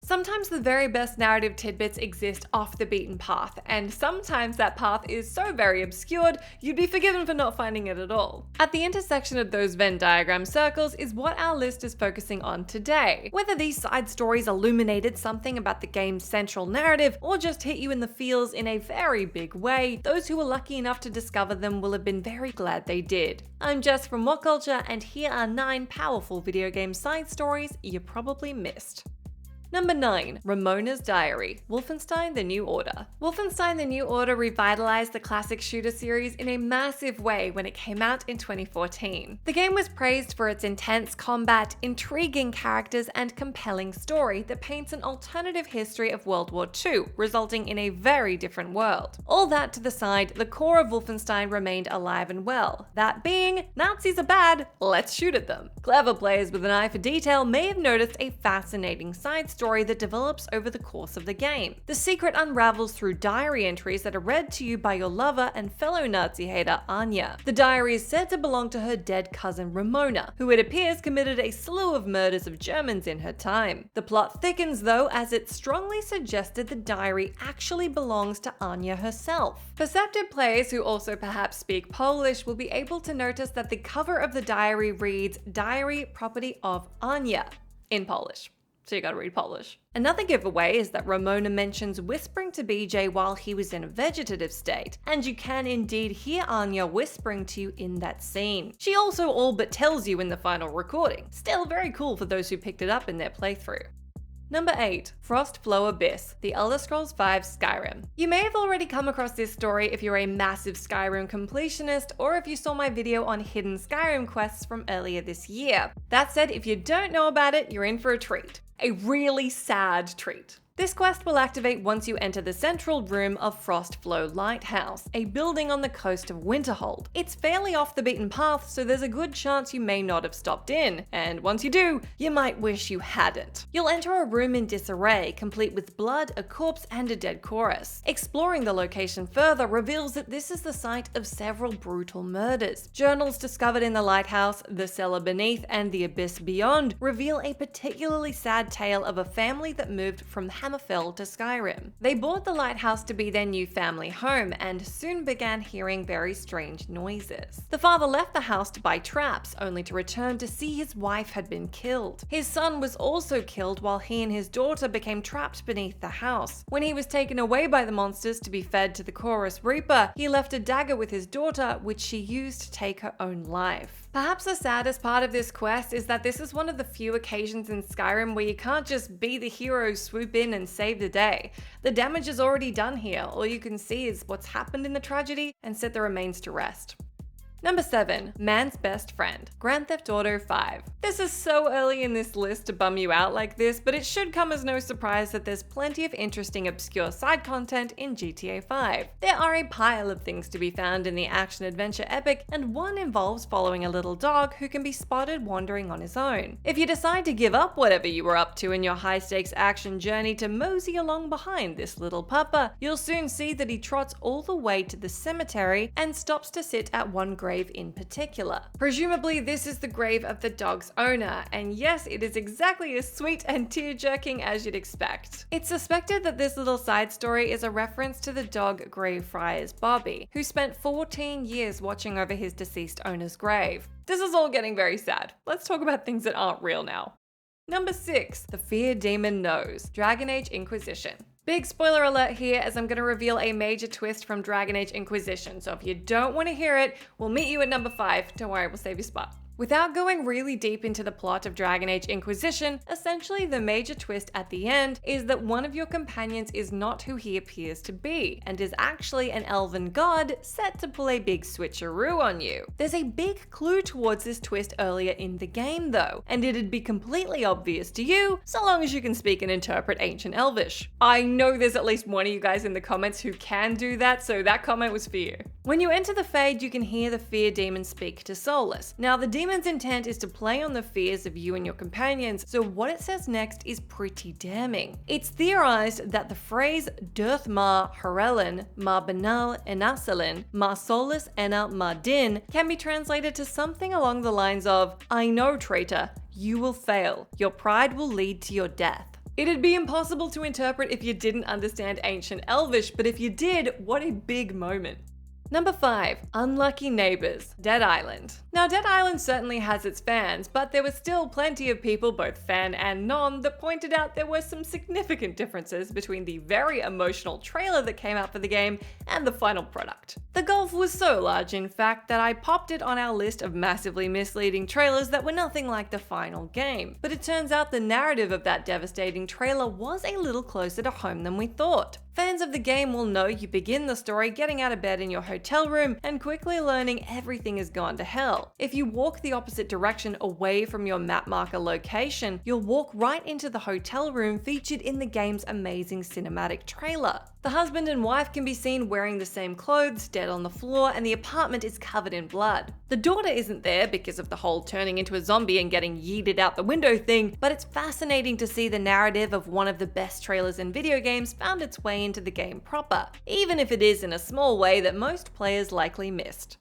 Sometimes the very best narrative tidbits exist off the beaten path, and sometimes that path is so very obscured, you'd be forgiven for not finding it at all. At the intersection of those Venn diagram circles is what our list is focusing on today. Whether these side stories illuminated something about the game's central narrative, or just hit you in the feels in a very big way, those who were lucky enough to discover them will have been very glad they did. I'm Jess from WhatCulture, and here are 9 powerful video game side stories you probably missed. Number 9. Ramona's Diary, Wolfenstein: The New Order. Wolfenstein: The New Order revitalized the classic shooter series in a massive way when it came out in 2014. The game was praised for its intense combat, intriguing characters, and compelling story that paints an alternative history of World War II, resulting in a very different world. All that to the side, the core of Wolfenstein remained alive and well. That being, Nazis are bad, let's shoot at them. Clever players with an eye for detail may have noticed a fascinating side story that develops over the course of the game. The secret unravels through diary entries that are read to you by your lover and fellow Nazi hater Anya. The diary is said to belong to her dead cousin Ramona, who it appears committed a slew of murders of Germans in her time. The plot thickens though, as it strongly suggested the diary actually belongs to Anya herself. Perceptive players who also perhaps speak Polish will be able to notice that the cover of the diary reads "Diary Property of Anya" in Polish. So you gotta read Polish. Another giveaway is that Ramona mentions whispering to BJ while he was in a vegetative state, and you can indeed hear Anya whispering to you in that scene. She also all but tells you in the final recording. Still very cool for those who picked it up in their playthrough. Number 8. FROSTFLOW Abyss, The Elder Scrolls V Skyrim. You may have already come across this story if you're a massive Skyrim completionist, or if you saw my video on hidden Skyrim quests from earlier this year. That said, if you don't know about it, you're in for a treat. A really sad treat. This quest will activate once you enter the central room of FROSTFLOW Lighthouse, a building on the coast of Winterhold. It's fairly off the beaten path, so there's a good chance you may not have stopped in, and once you do, you might wish you hadn't. You'll enter a room in disarray, complete with blood, a corpse, and a dead chorus. Exploring the location further reveals that this is the site of several brutal murders. Journals discovered in the lighthouse, the cellar beneath, and the abyss beyond reveal a particularly sad tale of a family that moved from Hammerfell to Skyrim. They bought the lighthouse to be their new family home and soon began hearing very strange noises. The father left the house to buy traps, only to return to see his wife had been killed. His son was also killed while he and his daughter became trapped beneath the house. When he was taken away by the monsters to be fed to the Chorus Reaper, he left a dagger with his daughter, which she used to take her own life. Perhaps the saddest part of this quest is that this is one of the few occasions in Skyrim where you can't just be the hero, swoop in and save the day. The damage is already done here. All you can see is what's happened in the tragedy and set the remains to rest. Number 7. Man's Best Friend, Grand Theft Auto 5. This is so early in this list to bum you out like this, but it should come as no surprise that there's plenty of interesting obscure side content in GTA 5. There are a pile of things to be found in the action-adventure epic, and one involves following a little dog who can be spotted wandering on his own. If you decide to give up whatever you were up to in your high-stakes action journey to mosey along behind this little pupper, you'll soon see that he trots all the way to the cemetery and stops to sit at one grave in particular. Presumably this is the grave of the dog's owner, and yes, it is exactly as sweet and tear-jerking as you'd expect. It's suspected that this little side story is a reference to the dog Greyfriars Bobby, who spent 14 years watching over his deceased owner's grave. This is all getting very sad. Let's talk about things that aren't real now. Number 6. The Fear Demon Knows, Dragon Age Inquisition. Big spoiler alert here, as I'm going to reveal a major twist from Dragon Age Inquisition, so if you don't want to hear it, we'll meet you at number 5. Don't worry, we'll save your spot. Without going really deep into the plot of Dragon Age Inquisition, essentially the major twist at the end is that one of your companions is not who he appears to be, and is actually an elven god set to pull a big switcheroo on you. There's a big clue towards this twist earlier in the game though, and it'd be completely obvious to you, so long as you can speak and interpret Ancient Elvish. I know there's at least one of you guys in the comments who can do that, so that comment was for you. When you enter the Fade, you can hear the Fear Demon speak to Solus. Now the demon's intent is to play on the fears of you and your companions, so what it says next is pretty damning. It's theorized that the phrase Durth ma Harelen ma Benal Enasalin ma Solus ena ma Din can be translated to something along the lines of, I know, traitor, you will fail. Your pride will lead to your death. It'd be impossible to interpret if you didn't understand ancient Elvish, but if you did, what a big moment. Number 5. Unlucky Neighbours, Dead Island. Now, Dead Island certainly has its fans, but there were still plenty of people, both fan and non, that pointed out there were some significant differences between the very emotional trailer that came out for the game and the final product. The gulf was so large, in fact, that I popped it on our list of massively misleading trailers that were nothing like the final game. But it turns out the narrative of that devastating trailer was a little closer to home than we thought. Fans of the game will know you begin the story getting out of bed in your hotel room and quickly learning everything has gone to hell. If you walk the opposite direction away from your map marker location, you'll walk right into the hotel room featured in the game's amazing cinematic trailer. The husband and wife can be seen wearing the same clothes, dead on the floor, and the apartment is covered in blood. The daughter isn't there because of the whole turning into a zombie and getting yeeted out the window thing, but it's fascinating to see the narrative of one of the best trailers in video games found its way into the game proper, even if it is in a small way that most players likely missed.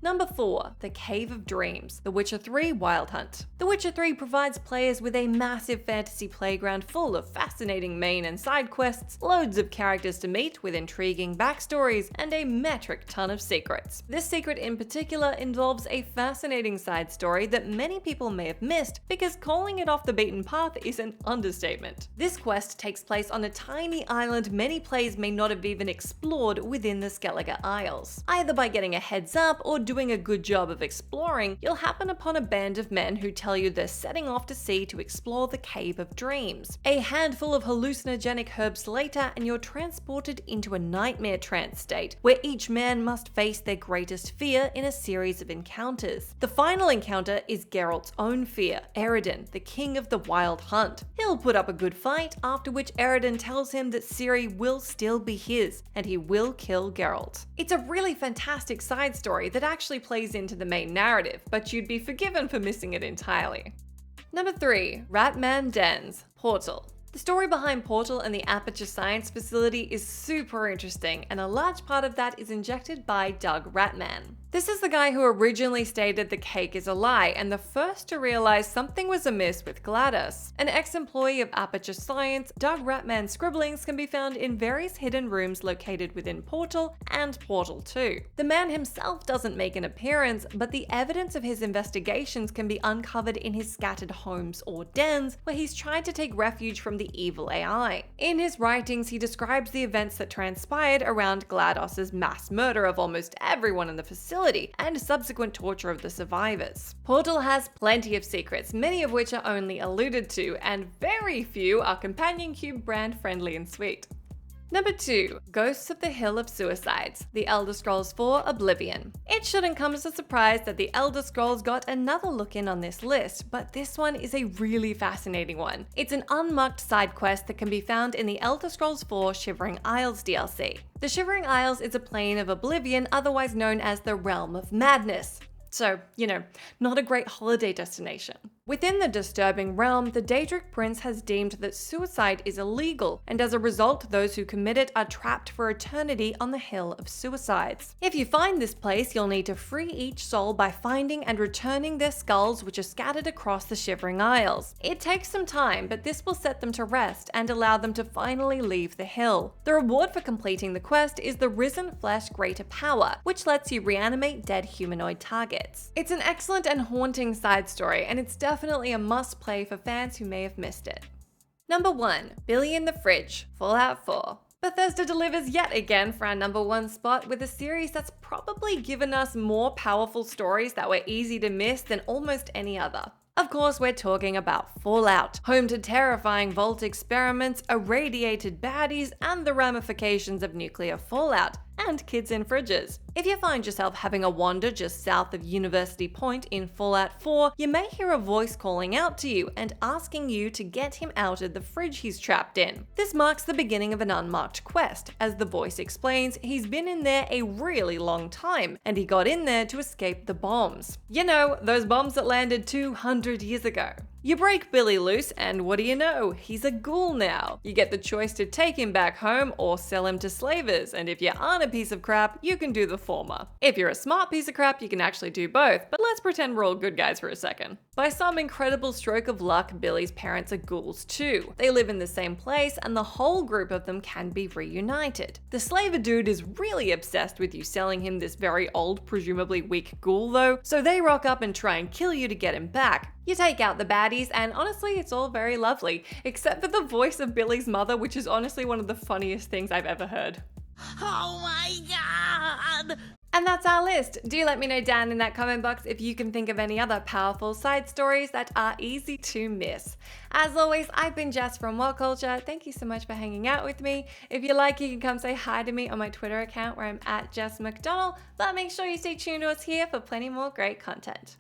Number 4. The Cave of Dreams, The Witcher 3 Wild Hunt. The Witcher 3 provides players with a massive fantasy playground full of fascinating main and side quests, loads of characters to meet with intriguing backstories, and a metric ton of secrets. This secret in particular involves a fascinating side story that many people may have missed because calling it off the beaten path is an understatement. This quest takes place on a tiny island many players may not have even explored within the Skellige Isles. Either by getting a heads up or doing a good job of exploring, you'll happen upon a band of men who tell you they're setting off to sea to explore the Cave of Dreams. A handful of hallucinogenic herbs later, and you're transported into a nightmare trance state, where each man must face their greatest fear in a series of encounters. The final encounter is Geralt's own fear, Eredin, the king of the Wild Hunt. He'll put up a good fight, after which Eredin tells him that Ciri will still be his, and he will kill Geralt. It's a really fantastic side story that actually plays into the main narrative, but you'd be forgiven for missing it entirely. Number 3. RATMAN Dens, Portal. The story behind Portal and the Aperture Science Facility is super interesting, and a large part of that is injected by Doug RATMAN. This is the guy who originally stated the cake is a lie and the first to realize something was amiss with GLaDOS. An ex-employee of Aperture Science, Doug RATMAN's scribblings can be found in various hidden rooms located within Portal and Portal 2. The man himself doesn't make an appearance, but the evidence of his investigations can be uncovered in his scattered homes or dens, where he's tried to take refuge from the evil AI. In his writings, he describes the events that transpired around GLaDOS's mass murder of almost everyone in the facility and subsequent torture of the survivors. Portal has plenty of secrets, many of which are only alluded to, and very few are Companion Cube brand friendly and sweet. Number 2. Ghosts of the Hill of Suicides, The Elder Scrolls 4 Oblivion. It shouldn't come as a surprise that the Elder Scrolls got another look in on this list, but this one is a really fascinating one. It's an unmarked side quest that can be found in the Elder Scrolls 4 Shivering Isles DLC. The Shivering Isles is a plane of Oblivion, otherwise known as the Realm of Madness. So, not a great holiday destination. Within the disturbing realm, the Daedric Prince has deemed that suicide is illegal, and as a result, those who commit it are trapped for eternity on the Hill of Suicides. If you find this place, you'll need to free each soul by finding and returning their skulls, which are scattered across the Shivering Isles. It takes some time, but this will set them to rest and allow them to finally leave the hill. The reward for completing the quest is the Risen Flesh Greater Power, which lets you reanimate dead humanoid targets. It's an excellent and haunting side story, and it's definitely a must-play for fans who may have missed it. Number 1. Billy in the Fridge, Fallout 4. Bethesda delivers yet again for our number 1 spot with a series that's probably given us more powerful stories that were easy to miss than almost any other. Of course, we're talking about Fallout, home to terrifying vault experiments, irradiated baddies, and the ramifications of nuclear fallout, and kids in fridges. If you find yourself having a wander just south of University Point in Fallout 4, you may hear a voice calling out to you and asking you to get him out of the fridge he's trapped in. This marks the beginning of an unmarked quest. As the voice explains, he's been in there a really long time, and he got in there to escape the bombs. Those bombs that landed 200 years ago. You break Billy loose, and what do you know? He's a ghoul now. You get the choice to take him back home or sell him to slavers, and if you aren't a piece of crap, you can do the former. If you're a smart piece of crap, you can actually do both, but let's pretend we're all good guys for a second. By some incredible stroke of luck, Billy's parents are ghouls too. They live in the same place, and the whole group of them can be reunited. The slaver dude is really obsessed with you selling him this very old, presumably weak ghoul though, so they rock up and try and kill you to get him back. You take out the baddies, and honestly, it's all very lovely, except for the voice of Billy's mother, which is honestly one of the funniest things I've ever heard. Oh my god! And that's our list. Do let me know down in that comment box if you can think of any other powerful side stories that are easy to miss. As always, I've been Jess from WhatCulture. Thank you so much for hanging out with me. If you like, you can come say hi to me on my Twitter account where I'm @JessMcDonald, but make sure you stay tuned to us here for plenty more great content.